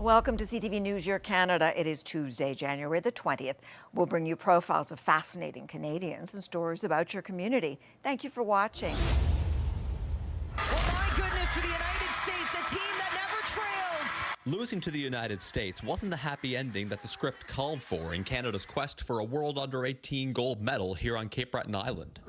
Welcome to CTV News Year Canada. It is Tuesday, January the 20th. We'll bring you profiles of fascinating Canadians and stories about your community. Thank you for watching. Well, my goodness, for the United States, a team that never trailed. Losing to the United States wasn't the happy ending that the script called for in Canada's quest for a World Under-18 gold medal here on Cape Breton Island.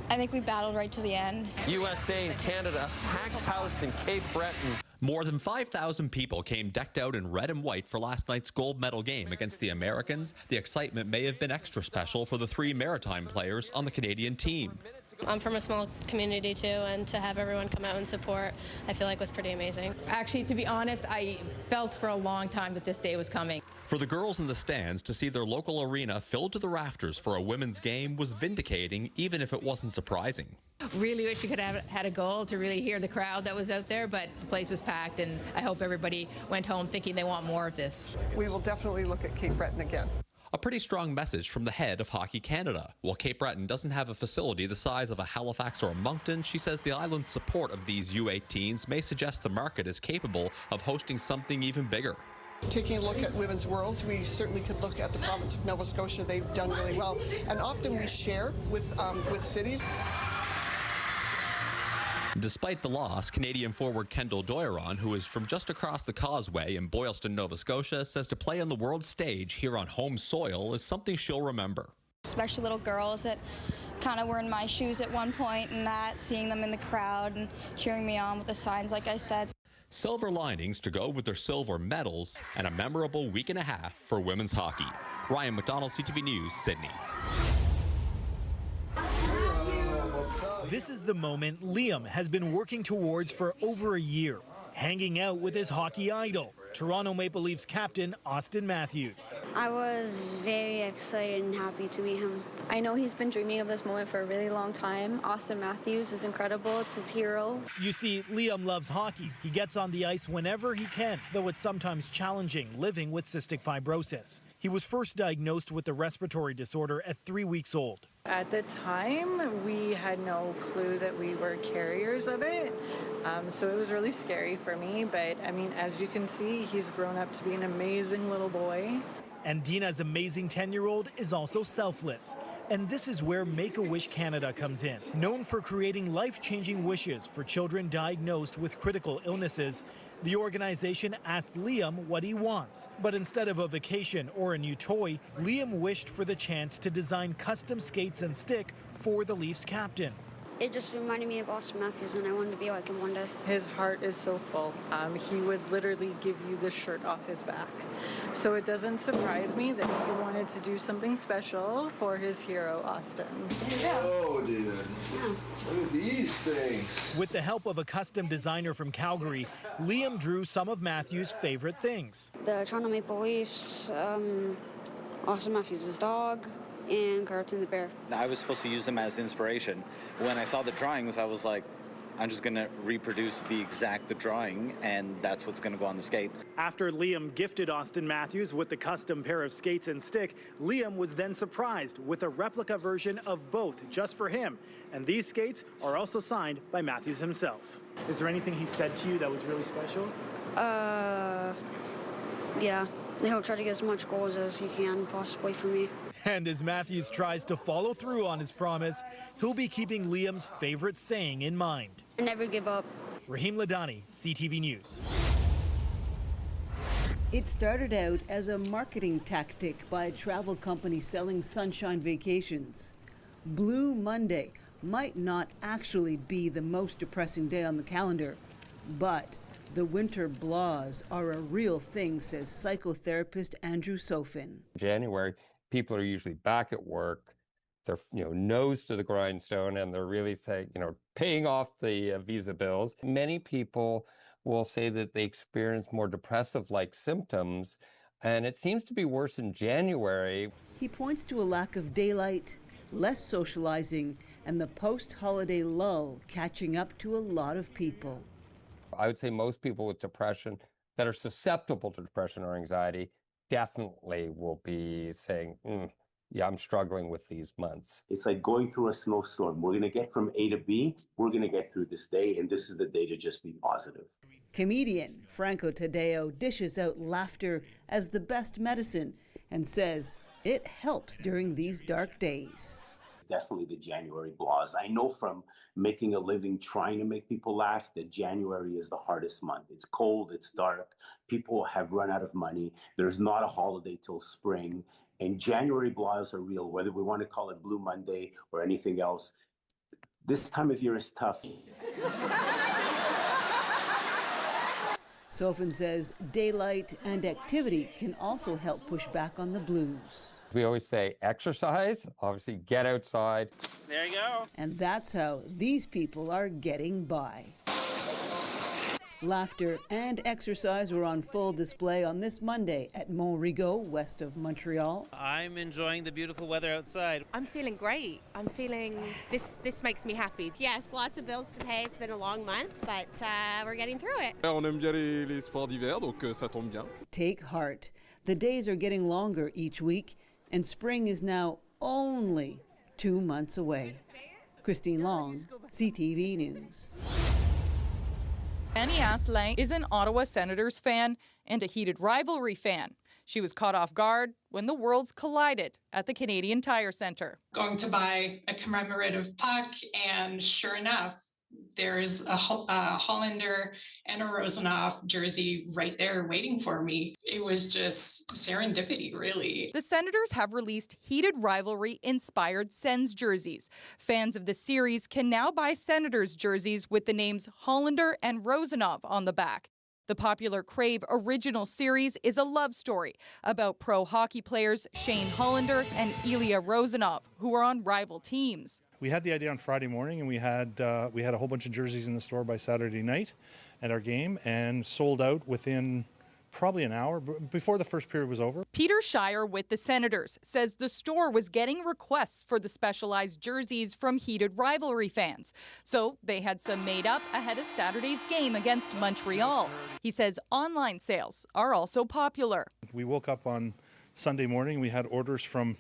I think we battled right to the end. USA and Canada, packed house in Cape Breton. More than 5,000 people came decked out in red and white for last night's gold medal game against the Americans. The excitement may have been extra special for the three maritime players on the Canadian team. I'm from a small community too, and to have everyone come out and support, I feel like was pretty amazing. Actually, to be honest, I felt for a long time that this day was coming. For the girls in the stands, to see their local arena filled to the rafters for a women's game was vindicating, even if it wasn't surprising. Really wish we could have had a goal to really hear the crowd that was out there, but the place was packed, and I hope everybody went home thinking they want more of this. We will definitely look at Cape Breton again. A pretty strong message from the head of Hockey Canada. While Cape Breton doesn't have a facility the size of a Halifax or a Moncton, she says the island's support of these U18s may suggest the market is capable of hosting something even bigger. Taking a look at Women's Worlds, we certainly could look at the province of Nova Scotia. They've done really well, and often we share with cities. Despite the loss, Canadian forward Kendall Doiron, who is from just across the causeway in Boylston, Nova Scotia, says to play on the world stage here on home soil is something she'll remember. Especially little girls that kind of were in my shoes at one point, and that, seeing them in the crowd and cheering me on with the signs, like I said. Silver linings to go with their silver medals and a memorable week and a half for women's hockey. Ryan McDonald, CTV News, Sydney. This is the moment Liam has been working towards for over a year, hanging out with his hockey idol, Toronto Maple Leafs captain Auston Matthews. I was very excited and happy to meet him. I know he's been dreaming of this moment for a really long time. Auston Matthews is incredible. It's his hero. You see, Liam loves hockey. He gets on the ice whenever he can, though it's sometimes challenging living with cystic fibrosis. He was first diagnosed with the respiratory disorder at 3 weeks old. At the time, we had no clue that we were carriers of it, so it was really scary for me. But, I mean, as you can see, he's grown up to be an amazing little boy. And Dina's amazing 10-year-old is also selfless. And this is where Make-A-Wish Canada comes in. Known for creating life-changing wishes for children diagnosed with critical illnesses, the organization asked Liam what he wants. But instead of a vacation or a new toy, Liam wished for the chance to design custom skates and stick for the Leafs captain. It just reminded me of Auston Matthews, and I wanted to be like him one day. His heart is so full. He would literally give you the shirt off his back. So it doesn't surprise me that he wanted to do something special for his hero, Auston. Oh, dude. Look at these things. With the help of a custom designer from Calgary, Liam drew some of Matthews' favorite things. The Toronto Maple Leafs, Auston Matthews' dog, and Carlton the bear. I was supposed to use them as inspiration. When I saw the drawings, I was like, I'm just going to reproduce the exact drawing, and that's what's going to go on the skate. After Liam gifted Auston Matthews with the custom pair of skates and stick, Liam was then surprised with a replica version of both just for him. And these skates are also signed by Matthews himself. Is there anything he said to you that was really special? Yeah. He'll try to get as much goals as he can possibly for me. And as Matthews tries to follow through on his promise, he'll be keeping Liam's favorite saying in mind. Never give up. Raheem Ladani, CTV News. It started out as a marketing tactic by a travel company selling sunshine vacations. Blue Monday might not actually be the most depressing day on the calendar, but the winter blahs are a real thing, says psychotherapist Andrew Sofin. January, people are usually back at work. They're, nose to the grindstone, and they're really saying, paying off the visa bills. Many people will say that they experience more depressive-like symptoms, and it seems to be worse in January. He points to a lack of daylight, less socializing, and the post-holiday lull catching up to a lot of people. I would say most people with depression that are susceptible to depression or anxiety definitely will be saying, yeah, I'm struggling with these months. It's like going through a snowstorm. We're going to get from A to B. We're going to get through this day, and this is the day to just be positive. Comedian Franco Taddeo dishes out laughter as the best medicine and says it helps during these dark days. Definitely the January blahs. I know from making a living trying to make people laugh that January is the hardest month. It's cold, it's dark, people have run out of money, there's not a holiday till spring, and January blahs are real, whether we want to call it Blue Monday or anything else. This time of year is tough. Sofin says daylight and activity can also help push back on the blues. We always say exercise, obviously get outside. There you go. And that's how these people are getting by. Laughter and exercise were on full display on this Monday at Montrigo, west of Montreal. I'm enjoying the beautiful weather outside. I'm feeling great. I'm feeling this makes me happy. Yes, lots of bills to pay. It's been a long month, but we're getting through it. On aime bien les sports d'hiver, donc ça tombe bien. Take heart. The days are getting longer each week, and spring is now only 2 months away. Christine Long, CTV News. Annie Asselin is an Ottawa Senators fan and a Heated Rivalry fan. She was caught off guard when the worlds collided at the Canadian Tire Centre. Going to buy a commemorative puck, and sure enough, there's a Hollander and a Rosenhoff jersey right there waiting for me. It was just serendipity, really. The Senators have released Heated Rivalry-inspired Sens jerseys. Fans of the series can now buy Senators jerseys with the names Hollander and Rosenhoff on the back. The popular Crave original series is a love story about pro hockey players Shane Hollander and Ilya Rosenhoff, who are on rival teams. We had the idea on Friday morning, and we had a whole bunch of jerseys in the store by Saturday night at our game, and sold out within probably an hour before the first period was over. Peter Shire with the Senators says the store was getting requests for the specialized jerseys from Heated Rivalry fans. So they had some made up ahead of Saturday's game against Montreal. He says online sales are also popular. We woke up on Sunday morning. We had orders from,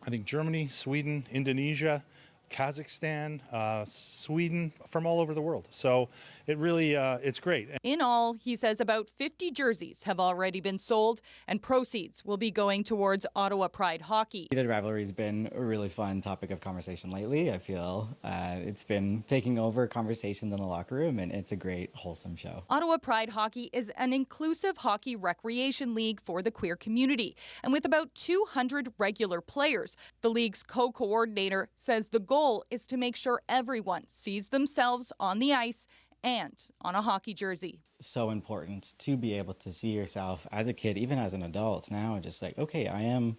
I think, Germany, Sweden, Indonesia, Kazakhstan, Sweden, from all over the world. So it really, it's great. In all, he says about 50 jerseys have already been sold, and proceeds will be going towards Ottawa Pride hockey. Heated Rivalry has been a really fun topic of conversation lately. I feel it's been taking over conversations in the locker room, and it's a great, wholesome show. Ottawa Pride hockey is an inclusive hockey recreation league for the queer community. And with about 200 regular players, the league's co-coordinator says the goal is to make sure everyone sees themselves on the ice and on a hockey jersey. So important to be able to see yourself as a kid, even as an adult now, just like, okay, I am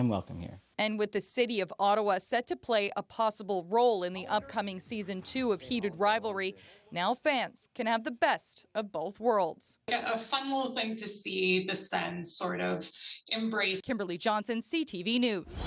welcome here. And with the city of Ottawa set to play a possible role in the upcoming season 2 of Heated Rivalry, now fans can have the best of both worlds. A fun little thing to see the Sens sort of embrace. Kimberley Johnson, CTV News.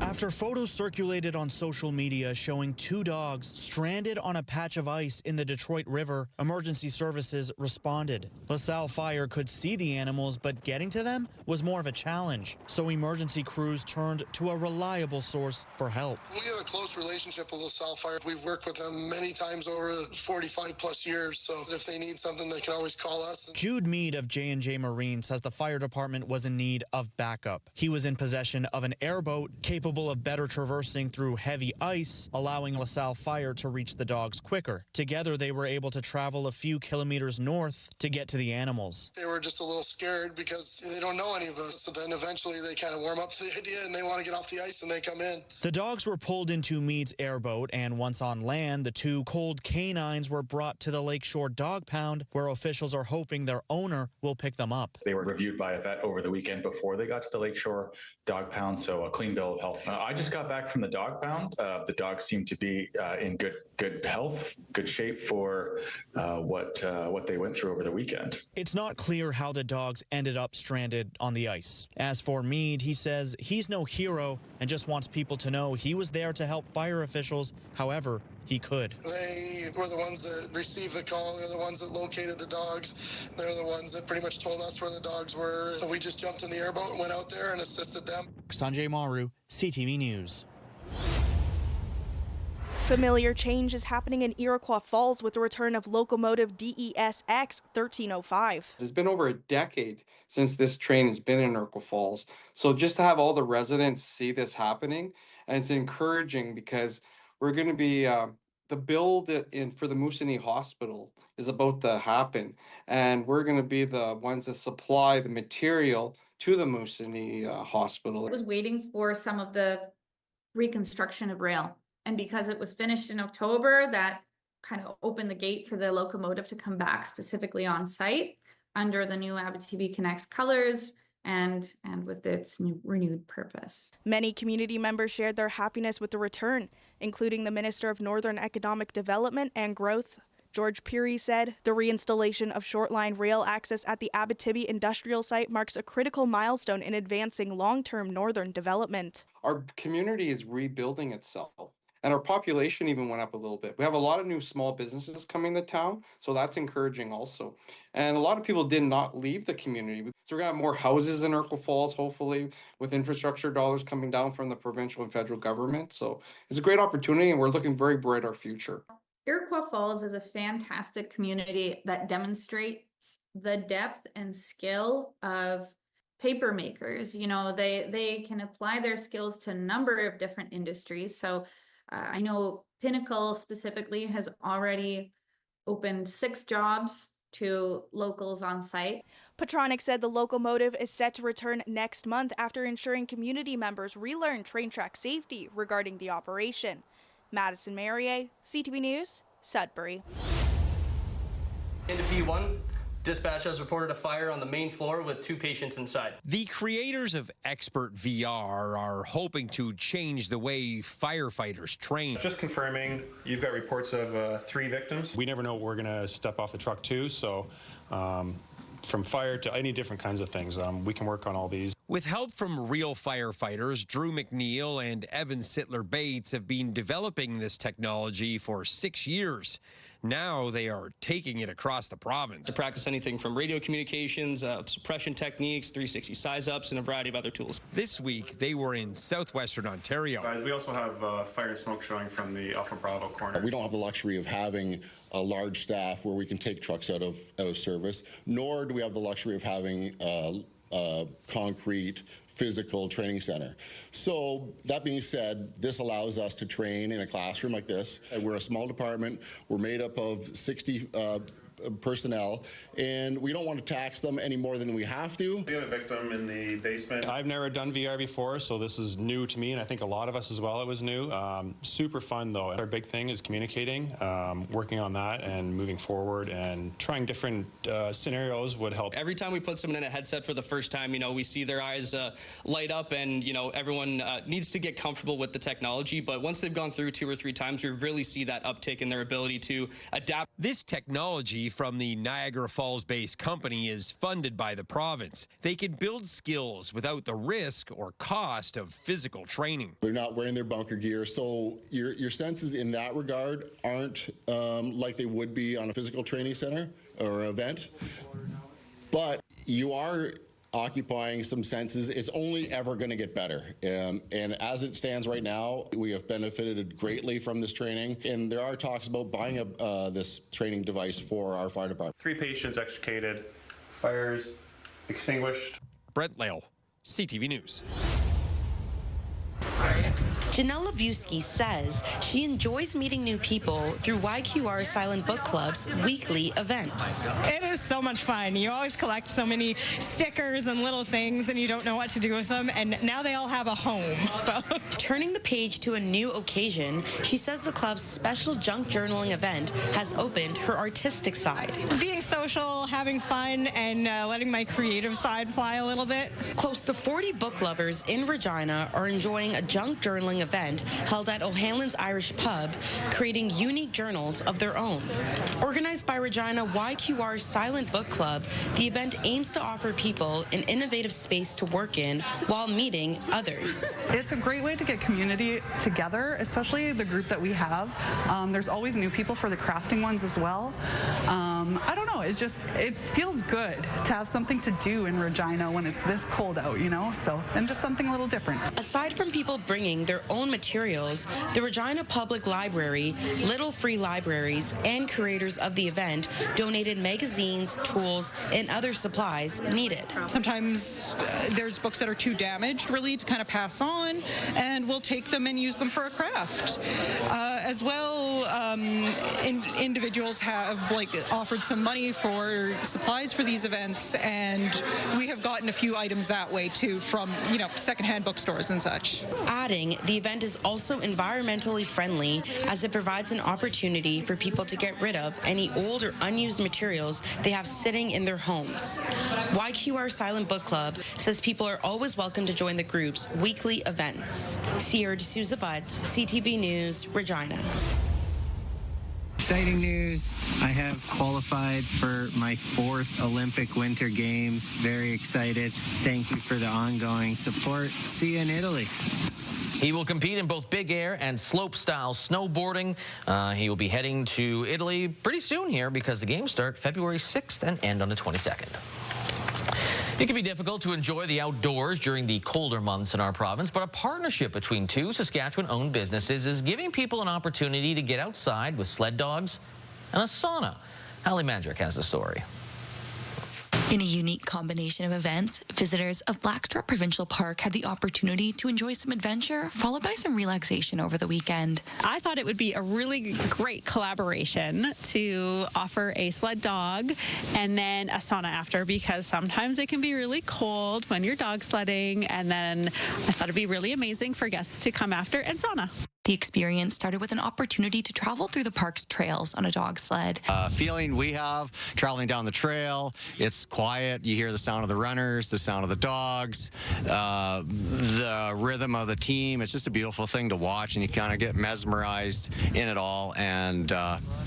After photos circulated on social media showing 2 dogs stranded on a patch of ice in the Detroit River, emergency services responded. LaSalle Fire could see the animals, but getting to them was more of a challenge. So emergency crews turned to a reliable source for help. We have a close relationship with LaSalle Fire. We've worked with them many times over 45 plus years. So if they need something, they can always call us. Jude Mead of J&J Marine says the fire department was in need of backup. He was in possession of an airboat capable of better traversing through heavy ice, allowing LaSalle Fire to reach the dogs quicker. Together, they were able to travel a few kilometers north to get to the animals. They were just a little scared because they don't know any of us. So then eventually they kind of warm up to the idea and they want to get off the ice and they come in. The dogs were pulled into Mead's airboat, and once on land, the 2 cold canines were brought to the Lakeshore Dog Pound, where officials are hoping their owner will pick them up. They were reviewed by a vet over the weekend before they got to the Lakeshore Dog Pound, so a clean bill of health. I just got back from the dog pound. The dogs seem to be in good health, good shape for what they went through over the weekend. It's not clear how the dogs ended up stranded on the ice. As for Mead, he says he's no hero and just wants people to know he was there to help fire officials however he could. They were the ones that received the call. They're the ones that located the dogs. They're the ones that pretty much told us where the dogs were. So we just jumped in the airboat and went out there and assisted them. Sanjay Maru, CTV News. Familiar change is happening in Iroquois Falls with the return of locomotive DESX 1305. It's been over a decade since this train has been in Iroquois Falls. So just to have all the residents see this happening, and it's encouraging because we're going to be, the build for the Moosonee Hospital is about to happen. And we're going to be the ones that supply the material to the Moosonee Hospital. I was waiting for some of the reconstruction of rail. And because it was finished in October, that kind of opened the gate for the locomotive to come back specifically on site under the new Abitibi Connects colors and with its new renewed purpose. Many community members shared their happiness with the return, including the Minister of Northern Economic Development and Growth. George Peary said the reinstallation of short-line rail access at the Abitibi industrial site marks a critical milestone in advancing long-term northern development. Our community is rebuilding itself. And our population even went up a little bit. We have a lot of new small businesses coming to town, so that's encouraging also. And a lot of people did not leave the community. So we're going to have more houses in Iroquois Falls, hopefully, with infrastructure dollars coming down from the provincial and federal government. So it's a great opportunity, and we're looking very bright our future. Iroquois Falls is a fantastic community that demonstrates the depth and skill of paper makers. You know, they can apply their skills to a number of different industries. So I know Pinnacle specifically has already opened 6 jobs to locals on site. Petronic said the locomotive is set to return next month after ensuring community members relearn train track safety regarding the operation. Madison Marier, CTV News, Sudbury. Into P1. Dispatch has reported a fire on the main floor with 2 patients inside. The creators of Expert VR are hoping to change the way firefighters train. Just confirming, you've got reports of 3 victims. We never know what we're going to step off the truck to, so from fire to any different kinds of things, we can work on all these. With help from real firefighters, Drew McNeil and Evan Sittler Bates have been developing this technology for 6 years. Now they are taking it across the province. To practice anything from radio communications, suppression techniques, 360 size-ups, and a variety of other tools. This week, they were in southwestern Ontario. Guys, we also have fire and smoke showing from the Alpha Bravo corner. We don't have the luxury of having a large staff where we can take trucks out of service, nor do we have the luxury of having concrete physical training center. So that being said, this allows us to train in a classroom like this. We're a small department. We're made up of 60 personnel, and we don't want to tax them any more than we have to. We have a victim in the basement. I've never done VR before, so this is new to me, and I think a lot of us as well, it was new. Super fun, though. Our big thing is communicating, working on that and moving forward, and trying different scenarios would help. Every time we put someone in a headset for the first time, you know, we see their eyes light up, and, you know, everyone needs to get comfortable with the technology, but once they've gone through 2 or 3 times, we really see that uptick in their ability to adapt. This technology from the Niagara Falls-based company is funded by the province. They can build skills without the risk or cost of physical training. They're not wearing their bunker gear, so your senses in that regard aren't like they would be on a physical training center or event, but you are occupying some senses. It's only ever going to get better. And as it stands right now, we have benefited greatly from this training. And there are talks about buying this training device for our fire department. 3 patients extricated, fires extinguished. Brent Lale, CTV News. Janelle Labusky says she enjoys meeting new people through YQR Silent Book Club's weekly events. It is so much fun. You always collect so many stickers and little things and you don't know what to do with them, and now they all have a home. So, turning the page to a new occasion, she says the club's special junk journaling event has opened her artistic side. Being social, having fun, and letting my creative side fly a little bit. Close to 40 book lovers in Regina are enjoying a junk journaling event held at O'Hanlon's Irish Pub, creating unique journals of their own. Organized by Regina YQR's Silent Book Club, the event aims to offer people an innovative space to work in while meeting others. It's a great way to get community together, especially the group that we have. There's always new people for the crafting ones as well. I don't know, it feels good to have something to do in Regina when it's this cold out, you know, and just something a little different. Aside from people bringing their own own materials, the Regina Public Library, Little Free Libraries, and curators of the event donated magazines, tools, and other supplies needed. Sometimes there's books that are too damaged, really, to kind of pass on, and we'll take them and use them for a craft. As well, individuals have offered some money for supplies for these events, and we have gotten a few items that way too from secondhand bookstores and such. Adding, the event is also environmentally friendly as it provides an opportunity for people to get rid of any old or unused materials they have sitting in their homes. YQR Silent Book Club says people are always welcome to join the group's weekly events. Sierra D'Souza Butts, CTV News, Regina. Exciting news. I have qualified for my 4th Olympic Winter Games. Very excited. Thank you for the ongoing support. See you in Italy. He will compete in both big air and slope-style snowboarding. He will be heading to Italy pretty soon here because the games start February 6th and end on the 22nd. It can be difficult to enjoy the outdoors during the colder months in our province, but a partnership between 2 Saskatchewan-owned businesses is giving people an opportunity to get outside with sled dogs and a sauna. Hallie Mandrick has the story. In a unique combination of events, visitors of Blackstrap Provincial Park had the opportunity to enjoy some adventure, followed by some relaxation over the weekend. I thought it would be a really great collaboration to offer a sled dog and then a sauna after, because sometimes it can be really cold when you're dog sledding, and then I thought it'd be really amazing for guests to come after and sauna. The experience started with an opportunity to travel through the park's trails on a dog sled. Feeling we have traveling down the trail, it's quiet. You hear the sound of the runners, the sound of the dogs, the rhythm of the team. It's just a beautiful thing to watch, and you kind of get mesmerized in it all, and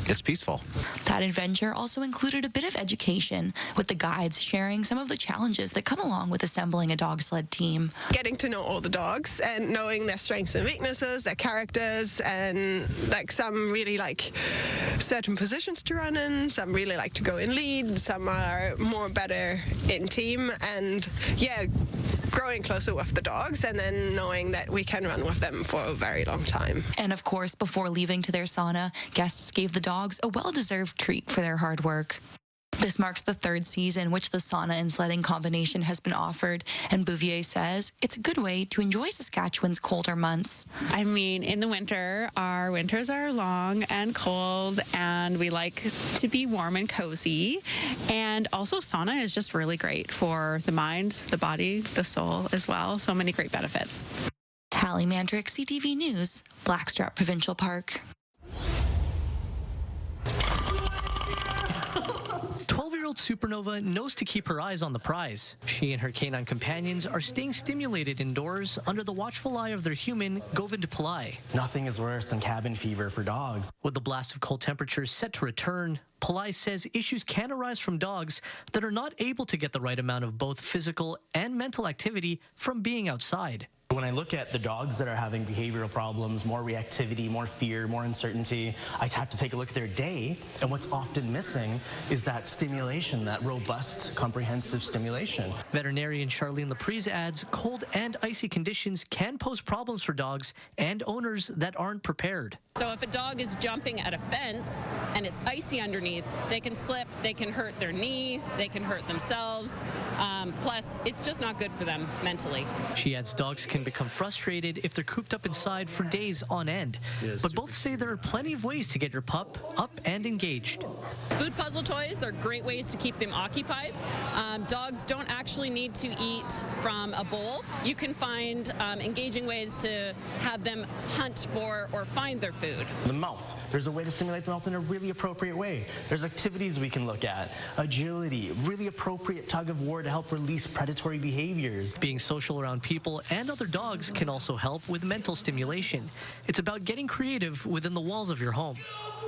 it's peaceful. That adventure also included a bit of education, with the guides sharing some of the challenges that come along with assembling a dog sled team. Getting to know all the dogs and knowing their strengths and weaknesses, their characters, and some really like certain positions to run in, some really like to go in lead, some are more better in team, and growing closer with the dogs and then knowing that we can run with them for a very long time. And of course, before leaving to their sauna, guests gave the dogs a well-deserved treat for their hard work. This marks the 3rd season which the sauna and sledding combination has been offered, and Bouvier says it's a good way to enjoy Saskatchewan's colder months. I mean, in the winter, our winters are long and cold, and we like to be warm and cozy. And also, sauna is just really great for the mind, the body, the soul as well. So many great benefits. Hallie Mandrick, CTV News, Blackstrap Provincial Park. 12-year-old Supernova knows to keep her eyes on the prize. She and her canine companions are staying stimulated indoors under the watchful eye of their human, Govind Pillai. Nothing is worse than cabin fever for dogs. With the blast of cold temperatures set to return, Pillai says issues can arise from dogs that are not able to get the right amount of both physical and mental activity from being outside. When I look at the dogs that are having behavioral problems, more reactivity, more fear, more uncertainty, I have to take a look at their day, and what's often missing is that stimulation, that robust, comprehensive stimulation. Veterinarian Charlene Laprise adds cold and icy conditions can pose problems for dogs and owners that aren't prepared. So if a dog is jumping at a fence and it's icy underneath, they can slip, they can hurt their knee, they can hurt themselves. Plus, it's just not good for them mentally. She adds dogs can become frustrated if they're cooped up inside for days on end. Yes, but both say there are plenty of ways to get your pup up and engaged. Food puzzle toys are great ways to keep them occupied. Dogs don't actually need to eat from a bowl. You can find engaging ways to have them hunt for or find their food. The mouth. There's a way to stimulate the mouth in a really appropriate way. There's activities we can look at. Agility, really appropriate tug of war to help release predatory behaviors. Being social around people and other dogs can also help with mental stimulation. It's about getting creative within the walls of your home.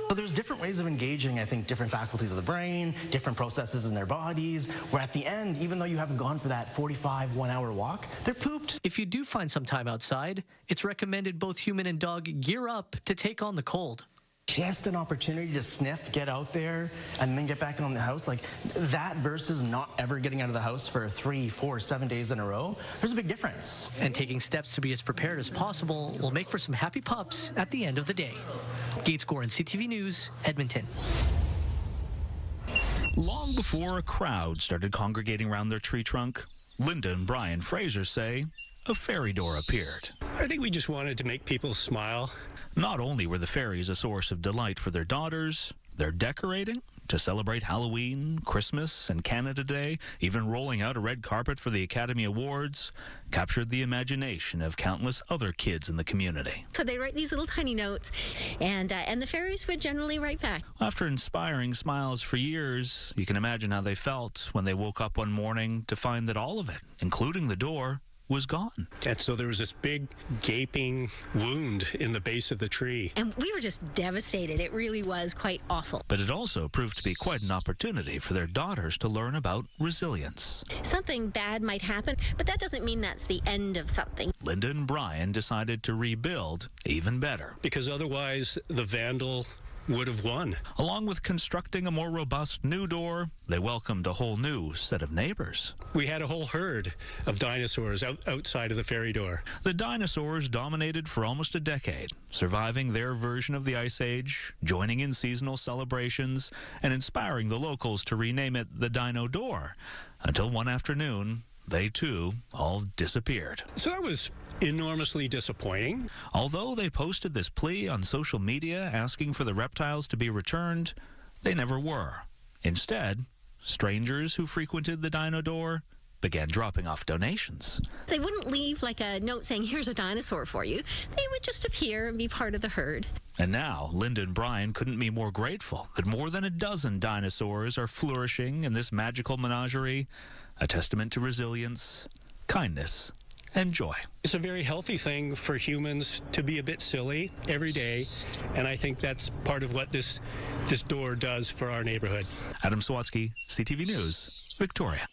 So there's different ways of engaging, I think, different faculties of the brain, different processes in their bodies, where at the end, even though you haven't gone for that 45 one-hour walk, they're pooped. If you do find some time outside, it's recommended both human and dog gear up to take on the cold. just an opportunity to sniff, get out there, and then get back in the house, like that versus not ever getting out of the house for 3, 4, 7 days in a row, there's a big difference. And taking steps to be as prepared as possible will make for some happy pups at the end of the day. Gates Gore and CTV News, Edmonton. Long before a crowd started congregating around their tree trunk, Linda and Brian Fraser say a fairy door appeared. I think we just wanted to make people smile. Not only were the fairies a source of delight for their daughters, they're decorating to celebrate Halloween, Christmas, and Canada Day, even rolling out a red carpet for the Academy Awards, captured the imagination of countless other kids in the community. So they write these little tiny notes, and the fairies would generally write back. After inspiring smiles for years, you can imagine how they felt when they woke up one morning to find that all of it, including the door, was gone. And so there was this big gaping wound in the base of the tree. And we were just devastated. It really was quite awful. But it also proved to be quite an opportunity for their daughters to learn about resilience. Something bad might happen, but that doesn't mean that's the end of something. Linda and Brian decided to rebuild even better. Because otherwise the vandal would have won. Along with constructing a more robust new door, they welcomed a whole new set of neighbors. We had a whole herd of dinosaurs outside of the fairy door. The dinosaurs dominated for almost a decade, surviving their version of the Ice Age, joining in seasonal celebrations, and inspiring the locals to rename it the Dino Door, until one afternoon, they too all disappeared. So that was enormously disappointing. Although they posted this plea on social media asking for the reptiles to be returned, they never were. Instead, strangers who frequented the Dino Door began dropping off donations. They wouldn't leave like a note saying, here's a dinosaur for you. They would just appear and be part of the herd. And now, Linda and Brian couldn't be more grateful that more than a dozen dinosaurs are flourishing in this magical menagerie, a testament to resilience, kindness, and joy. It's a very healthy thing for humans to be a bit silly every day, and I think that's part of what this door does for our neighborhood. Adam Swatsky, CTV News, Victoria.